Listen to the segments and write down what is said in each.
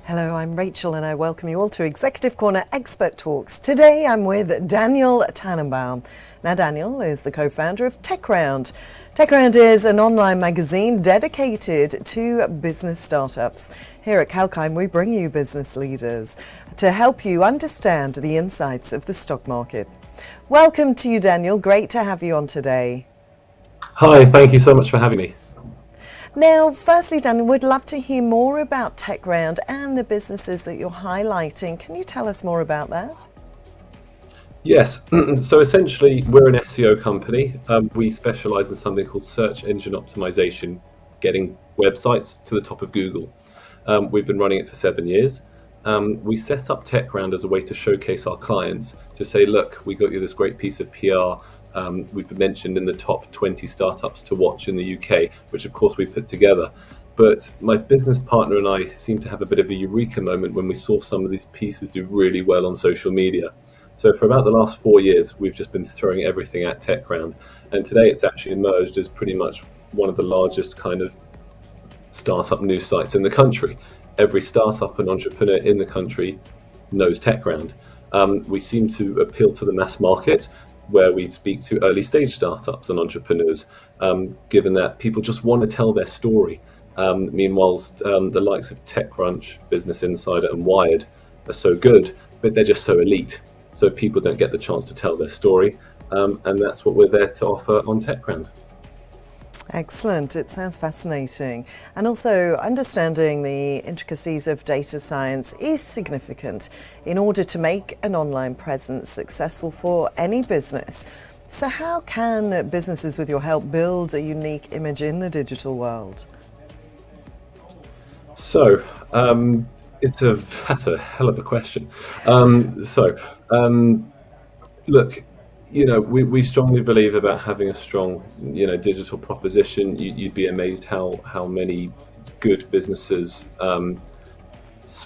Hello, I'm Rachel and I welcome you all to Executive Corner Expert Talks. Today I'm with Daniel Tannenbaum. Now Daniel is the co-founder of TechRound. TechRound is an online magazine dedicated to business startups. Here at Kalkine we bring you business leaders to help you understand the insights of the stock market. Welcome to you, Daniel. Great to have you on today. Hi, thank you so much for having me. Now, firstly, Daniel, we'd love to hear more about TechRound and the businesses that you're highlighting. Can you tell us more about that? Yes, so essentially we're an SEO company. We specialize in something called search engine optimization, getting websites to the top of Google. We've been running it for 7 years. We set up TechRound as a way to showcase our clients, to say, look, we got you this great piece of PR. We've been mentioned in the top 20 startups to watch in the UK, which of course we put together. But my business partner and I seemed to have a bit of a eureka moment when we saw some of these pieces do really well on social media. So for about the last 4 years, we've just been throwing everything at TechRound. And today it's actually emerged as pretty much one of the largest kind of startup news sites in the country. Every startup and entrepreneur in the country knows TechRound. We seem to appeal to the mass market, where we speak to early stage startups and entrepreneurs, given that people just want to tell their story. Meanwhile, the likes of TechCrunch, Business Insider and Wired are so good, but they're just so elite. So people don't get the chance to tell their story. And that's what we're there to offer on TechRound. Excellent. It sounds fascinating. And also understanding the intricacies of data science is significant in order to make an online presence successful for any business. So how can businesses with your help build a unique image in the digital world? So that's a hell of a question. Look, we strongly believe about having a strong, digital proposition. You'd be amazed how many good businesses,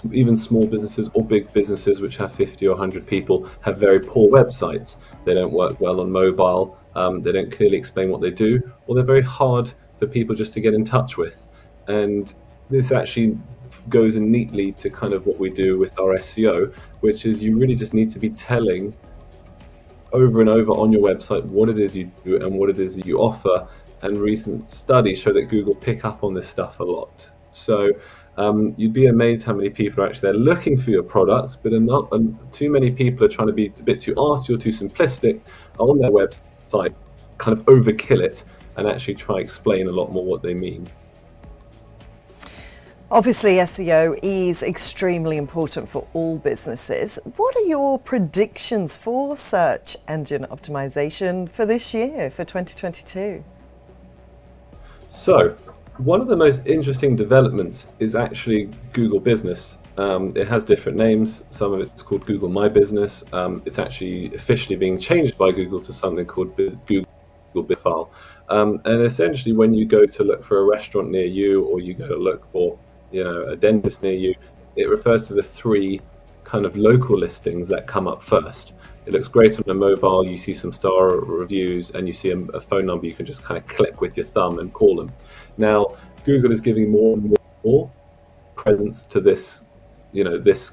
even small businesses or big businesses which have 50 or 100 people, have very poor websites. They don't work well on mobile. They don't clearly explain what they do, or they're very hard for people just to get in touch with. And this actually goes in neatly to kind of what we do with our SEO, which is you really just need to be telling over and over on your website what it is you do and what it is that you offer. And recent studies show that Google pick up on this stuff a lot. So you'd be amazed how many people are actually there looking for your product, but too many people are trying to be a bit too arty or too simplistic on their website, kind of overkill it and actually try explain a lot more what they mean. Obviously, SEO is extremely important for all businesses. What are your predictions for search engine optimization for this year, for 2022? So, one of the most interesting developments is actually Google Business. It has different names. Some of it's called Google My Business. It's actually officially being changed by Google to something called Google Bifile. And essentially, when you go to look for a restaurant near you, or you go to look for a dentist near you, it refers to the 3 kind of local listings that come up first. It looks great on a mobile, you see some star reviews, and you see a phone number you can just kind of click with your thumb and call them. Now, Google is giving more and more presence to this, this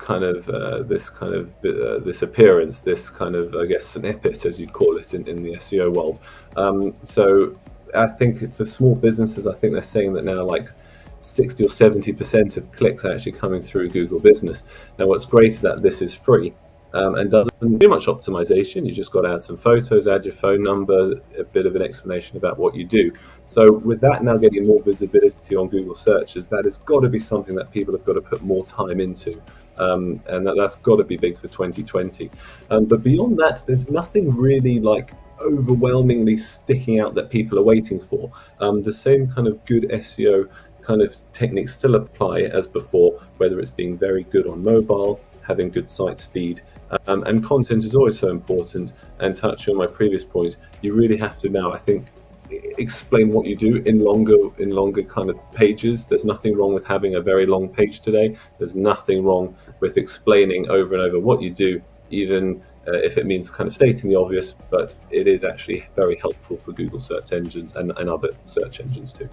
appearance, this kind of, I guess, snippet, as you'd call it in the SEO world. So I think for small businesses, I think they're saying that now, like 60 or 70% of clicks are actually coming through Google Business. Now, what's great is that this is free and doesn't do much optimization. You just got to add some photos, add your phone number, a bit of an explanation about what you do. So with that now getting more visibility on Google searches, that has got to be something that people have got to put more time into. And that's got to be big for 2020. But beyond that, there's nothing really like overwhelmingly sticking out that people are waiting for. The same kind of good SEO kind of techniques still apply as before, whether it's being very good on mobile, having good site speed, and content is always so important. And touching on my previous point, you really have to now, I think, explain what you do in longer kind of pages. There's nothing wrong with having a very long page today. There's nothing wrong with explaining over and over what you do, even if it means kind of stating the obvious, but it is actually very helpful for Google search engines and other search engines too.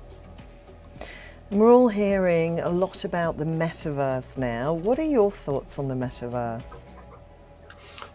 We're all hearing a lot about the Metaverse now. What are your thoughts on the Metaverse?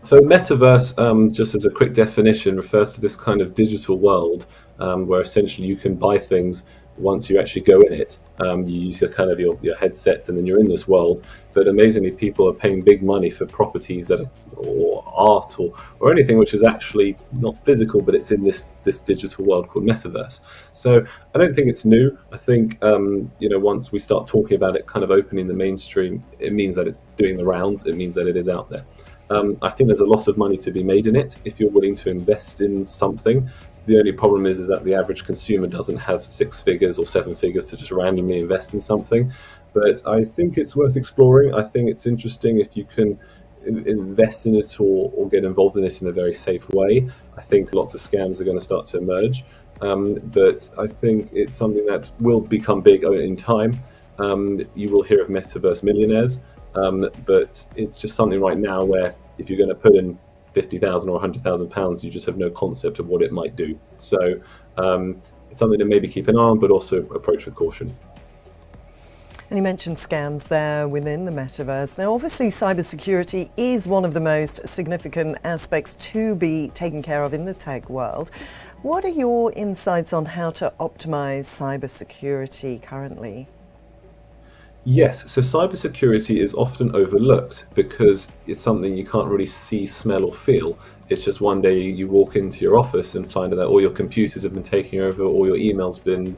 So, metaverse, just as a quick definition, refers to this kind of digital world where essentially you can buy things once you actually go in it. You use your headsets, and then you're in this world. But amazingly, people are paying big money for properties or art or anything which is actually not physical, but it's in this digital world called metaverse. So I don't think it's new. I think once we start talking about it, kind of opening the mainstream, it means that it's doing the rounds. It means that it is out there. I think there's a lot of money to be made in it if you're willing to invest in something. The only problem is that the average consumer doesn't have 6 figures or 7 figures to just randomly invest in something. But I think it's worth exploring. I think it's interesting if you can invest in it or get involved in it in a very safe way. I think lots of scams are going to start to emerge. But I think it's something that will become big in time. You will hear of metaverse millionaires. But it's just something right now where if you're going to put in 50,000 or 100,000 pounds, you just have no concept of what it might do. So it's something to maybe keep an eye on, but also approach with caution. And you mentioned scams there within the metaverse. Now, obviously, cybersecurity is one of the most significant aspects to be taken care of in the tech world. What are your insights on how to optimize cybersecurity currently? Yes, so cybersecurity is often overlooked because it's something you can't really see, smell, or feel. It's just one day you walk into your office and find out that all your computers have been taken over, all your emails been,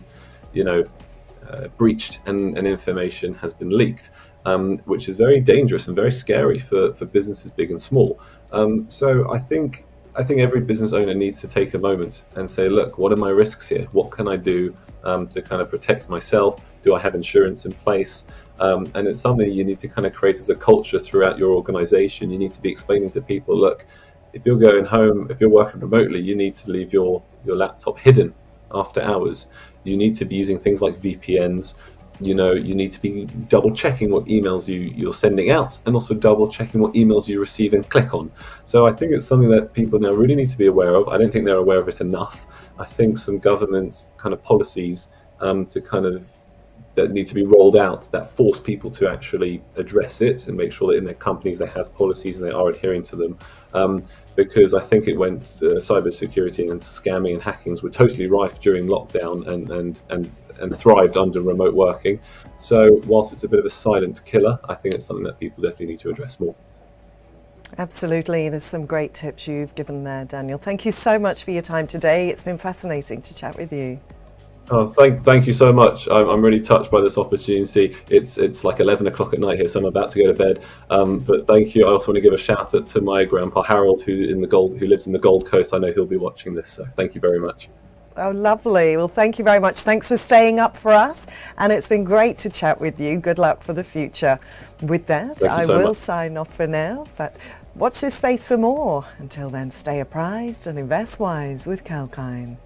breached, and information has been leaked, which is very dangerous and very scary for businesses big and small. So I think every business owner needs to take a moment and say, look, what are my risks here? What can I do to kind of protect myself? Do I have insurance in place? And it's something you need to kind of create as a culture throughout your organization. You need to be explaining to people, look, if you're going home, if you're working remotely, you need to leave your laptop hidden after hours. You need to be using things like VPNs. You need to be double checking what emails you're sending out, and also double checking what emails you receive and click on. So I think it's something that people now really need to be aware of. I don't think they're aware of it enough. I think some government kind of policies that need to be rolled out that force people to actually address it and make sure that in their companies they have policies and they are adhering to them. Because I think it went cybersecurity and scamming and hackings were totally rife during lockdown and thrived under remote working. So whilst it's a bit of a silent killer, I think it's something that people definitely need to address more. Absolutely. There's some great tips you've given there, Daniel. Thank you so much for your time today. It's been fascinating to chat with you. Oh, thank you so much. I'm really touched by this opportunity. It's like 11 o'clock at night here, so I'm about to go to bed. But thank you. I also want to give a shout out to my grandpa Harold, who lives in the Gold Coast. I know he'll be watching this, so thank you very much. Oh, lovely. Well, thank you very much. Thanks for staying up for us. And it's been great to chat with you. Good luck for the future. With that, I will sign off for now, but watch this space for more. Until then, stay apprised and invest wise with Kalkine.